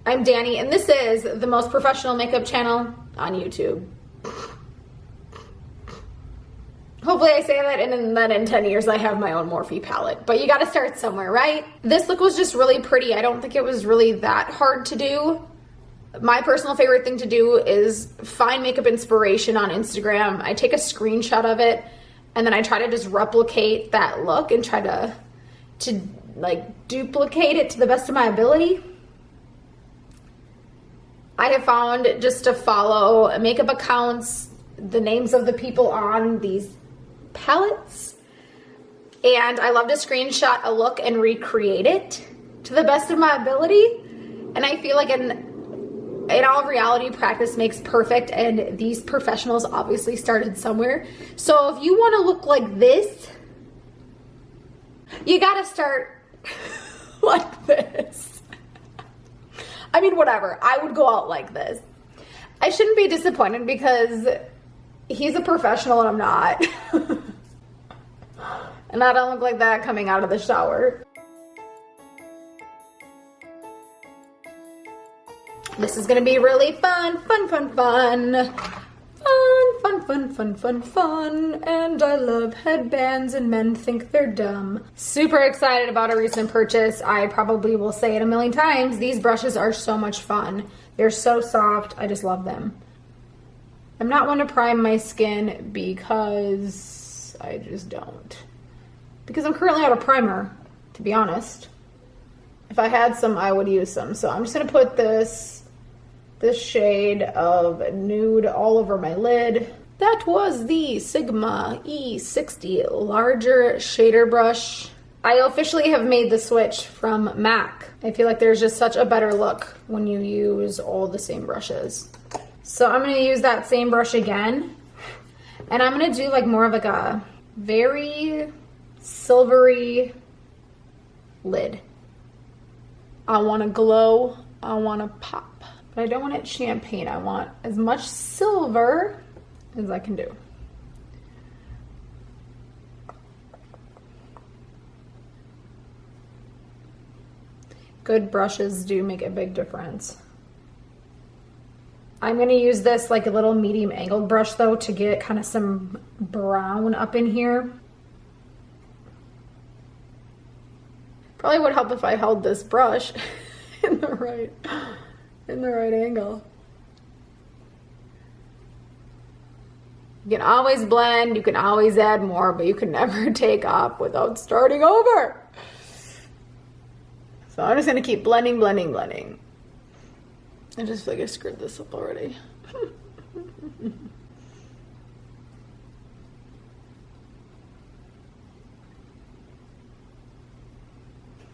I'm Dani, and this is the most professional makeup channel on YouTube. Hopefully I say that and then in 10 years I have my own Morphe palette. But you gotta start somewhere, right? This look was just really pretty. I don't think it was really that hard to do. My personal favorite thing to do is find makeup inspiration on Instagram. I take a screenshot of it and then I try to just replicate that look and try to like duplicate it to the best of my ability. I have found just to follow makeup accounts, the names of the people on these palettes, and I love to screenshot a look and recreate it to the best of my ability. And I feel like in all reality, practice makes perfect, and these professionals obviously started somewhere. So if you want to look like this, you gotta start like this. I mean, whatever. I would go out like this. I shouldn't be disappointed because he's a professional and I'm not. And I don't look like that coming out of the shower. This is gonna be really fun, fun, fun, fun. Fun, fun, fun, fun, fun. And I love headbands and men think they're dumb. Super excited about a recent purchase. I probably will say it a million times. These brushes are so much fun. They're so soft. I just love them. I'm not one to prime my skin because I just don't. Because I'm currently out of primer, to be honest. If I had some, I would use some. So I'm just gonna put this shade of nude all over my lid. That was the Sigma E60 larger shader brush. I officially have made the switch from MAC. I feel like there's just such a better look when you use all the same brushes. So I'm gonna use that same brush again. And I'm gonna do like more of like a very silvery lid. I wanna glow, I wanna pop. But I don't want it champagne. I want as much silver as I can do. Good brushes do make a big difference. I'm gonna use this like a little medium angled brush though to get kind of some brown up in here. Probably would help if I held this brush in the right angle. You can always blend, you can always add more, but you can never take off without starting over. So I'm just gonna keep blending, blending, blending. I just feel like I screwed this up already.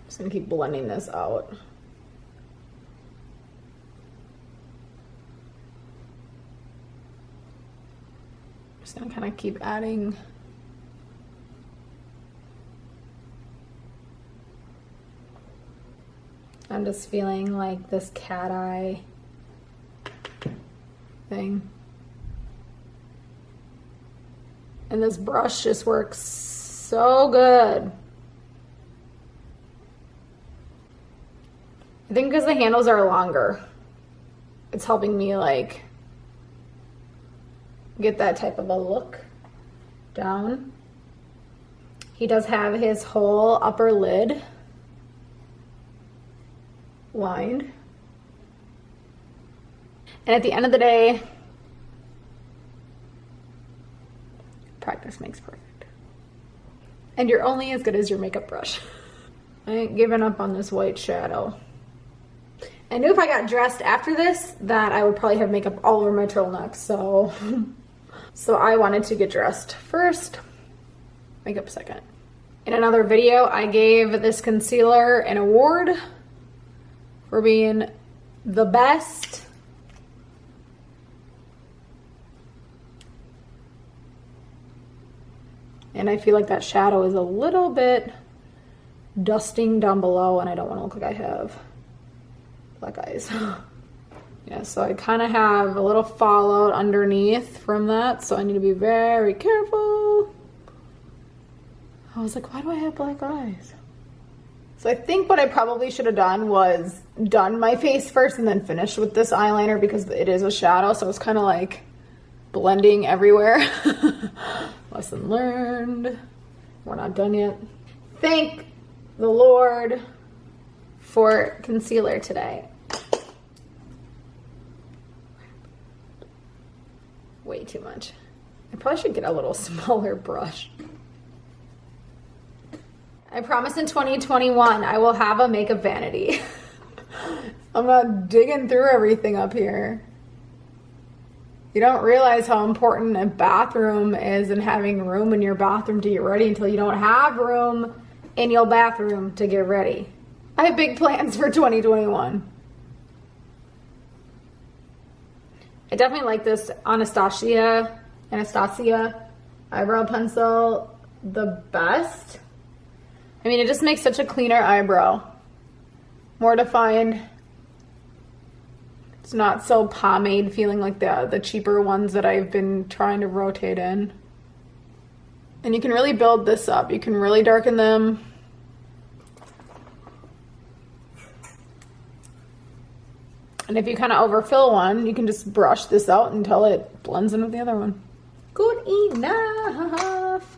Just gonna keep blending this out. Just gonna kind of keep adding. I'm just feeling like this cat eye thing. And this brush just works so good. I think because the handles are longer, it's helping me like get that type of a look down. He does have his whole upper lid lined. And at the end of the day, practice makes perfect. And you're only as good as your makeup brush. I ain't giving up on this white shadow. I knew if I got dressed after this that I would probably have makeup all over my turtleneck, so I wanted to get dressed first, makeup second. In another video, I gave this concealer an award for being the best. And I feel like that shadow is a little bit dusting down below, and I don't want to look like I have black eyes. Yeah, so I kind of have a little fallout underneath from that, so I need to be very careful. I was like, why do I have black eyes? So I think what I probably should have done was done my face first and then finished with this eyeliner because it is a shadow, so it's kind of like blending everywhere. Lesson learned. We're not done yet. Thank the Lord for concealer today. Way too much. I probably should get a little smaller brush. I promise in 2021 I will have a makeup vanity. I'm not digging through everything up here. You don't realize how important a bathroom is and having room in your bathroom to get ready until you don't have room in your bathroom to get ready. I have big plans for 2021. I definitely like this Anastasia eyebrow pencil the best. I mean, it just makes such a cleaner eyebrow. More defined. It's not so pomade feeling like the cheaper ones that I've been trying to rotate in. And you can really build this up. You can really darken them. And if you kind of overfill one, you can just brush this out until it blends in with the other one. Good enough.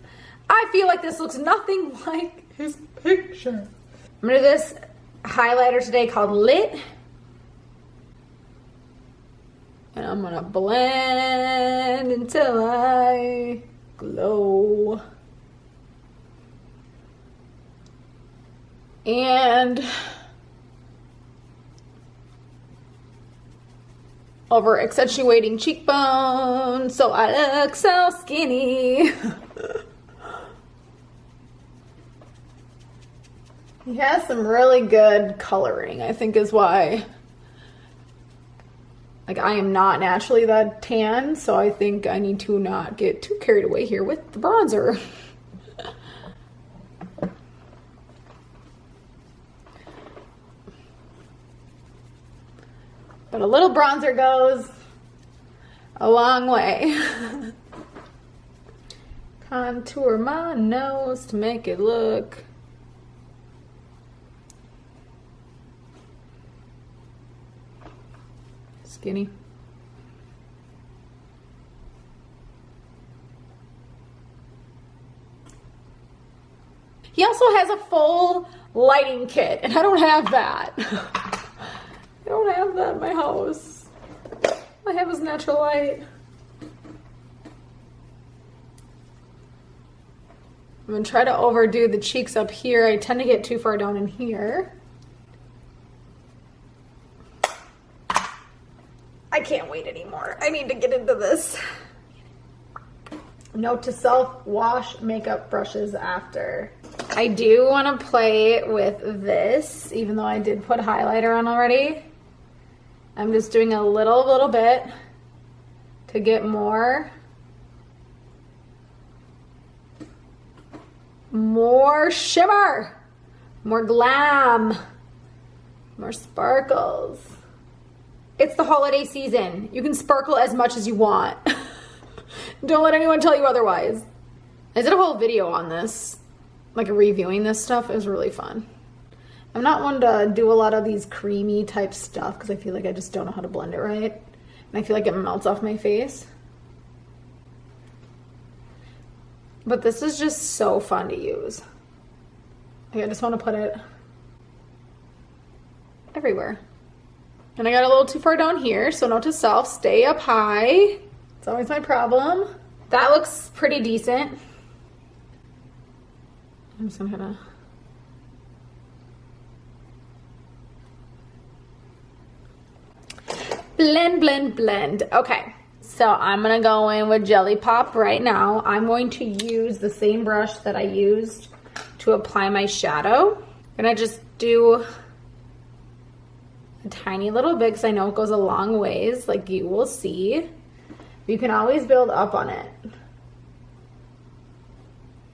I feel like this looks nothing like his picture. I'm gonna do this highlighter today called Lit. And I'm gonna blend until I glow. And over accentuating cheekbones so I look so skinny. He has some really good coloring, I think is why. Like, I am not naturally that tan, so I think I need to not get too carried away here with the bronzer. But a little bronzer goes a long way. Contour my nose to make it look skinny. He also has a full lighting kit, and I don't have that. I don't have that in my house. All I have is natural light. I'm gonna try to overdo the cheeks up here. I tend to get too far down in here. I can't wait anymore. I need to get into this. Note to self, wash makeup brushes after. I do want to play with this, even though I did put highlighter on already. I'm just doing a little bit to get more shimmer, more glam, more sparkles. It's the holiday season. You can sparkle as much as you want. Don't let anyone tell you otherwise. I did a whole video on this, like reviewing this stuff. It was really fun. I'm not one to do a lot of these creamy type stuff because I feel like I just don't know how to blend it right. And I feel like it melts off my face. But this is just so fun to use. Like, I just want to put it everywhere. And I got a little too far down here, so note to self, stay up high. It's always my problem. That looks pretty decent. I'm just gonna blend, blend, blend. Okay, so I'm gonna go in with Jelly Pop right now. I'm going to use the same brush that I used to apply my shadow. I'm gonna just do a tiny little bit because I know it goes a long ways, like you will see. You can always build up on it.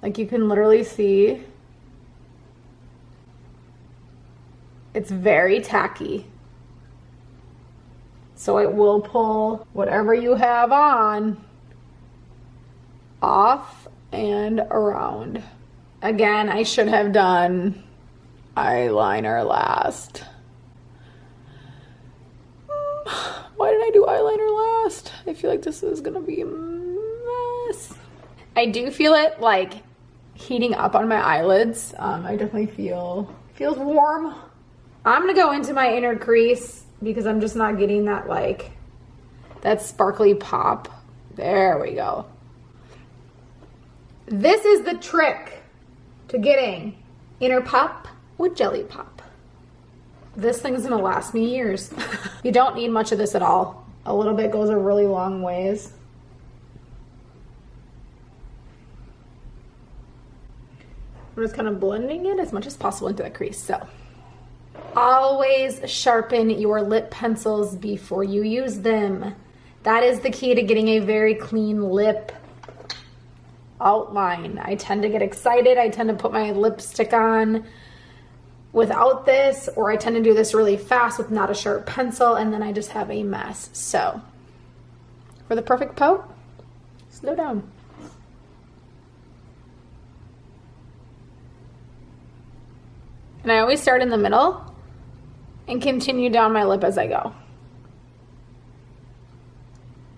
Like, you can literally see it's very tacky. So it will pull whatever you have on off and around. Again, I should have done eyeliner last. Why did I do eyeliner last? I feel like this is gonna be a mess. I do feel it like heating up on my eyelids. I definitely feels warm. I'm gonna go into my inner crease because I'm just not getting that like that sparkly pop. There we go. This is the trick to getting inner pop with jelly pop. This thing's gonna last me years. You don't need much of this at all. A little bit goes a really long ways. I'm just kind of blending it as much as possible into the crease. So always sharpen your lip pencils before you use them. That is the key to getting a very clean lip outline. I tend to get excited. I tend to put my lipstick on without this, or I tend to do this really fast with not a sharp pencil, and then I just have a mess. So for the perfect pout, slow down. And I always start in the middle and continue down my lip as I go.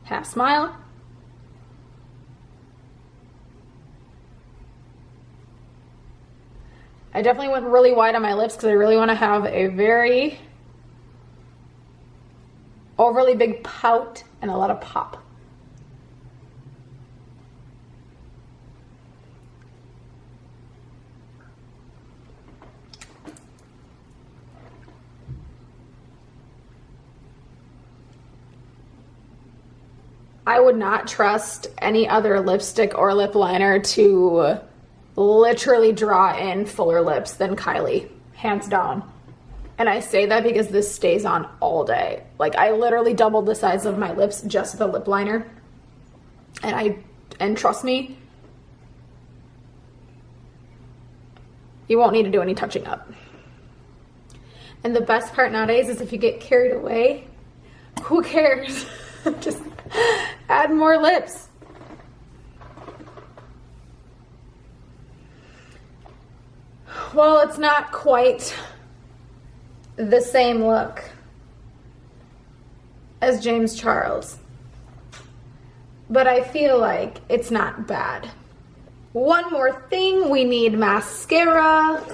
Half smile. I definitely went really wide on my lips because I really want to have a very overly big pout and a lot of pop. I would not trust any other lipstick or lip liner to literally draw in fuller lips than Kylie, hands down. And I say that because this stays on all day. Like I literally doubled the size of my lips just with a lip liner. And trust me, you won't need to do any touching up. And the best part nowadays is if you get carried away, who cares? Just add more lips. Well, it's not quite the same look as James Charles, but I feel like it's not bad. One more thing, we need mascara.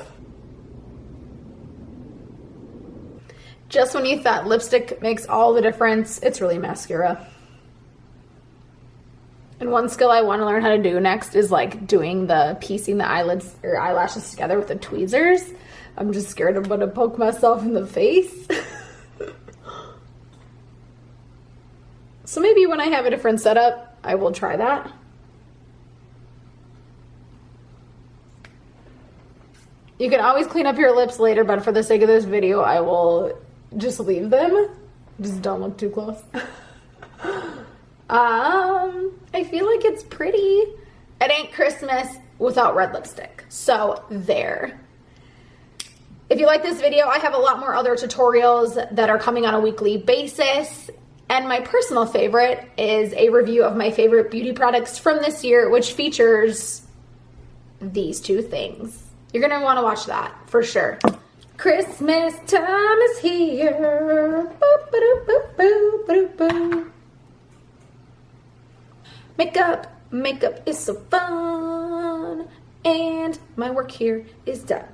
Just when you thought lipstick makes all the difference, it's really mascara. And one skill I want to learn how to do next is like doing the piecing the eyelids or eyelashes together with the tweezers. I'm just scared I'm gonna poke myself in the face. So maybe when I have a different setup, I will try that. You can always clean up your lips later, but for the sake of this video, I will just leave them. Just don't look too close. I feel like it's pretty. It ain't Christmas without red lipstick. So there. If you like this video, I have a lot more other tutorials that are coming on a weekly basis. And my personal favorite is a review of my favorite beauty products from this year, which features these two things. You're gonna wanna watch that for sure. Christmas time is here. Boop, ba-doop, boop, boop, ba-doop, boop. Makeup is so fun, and my work here is done.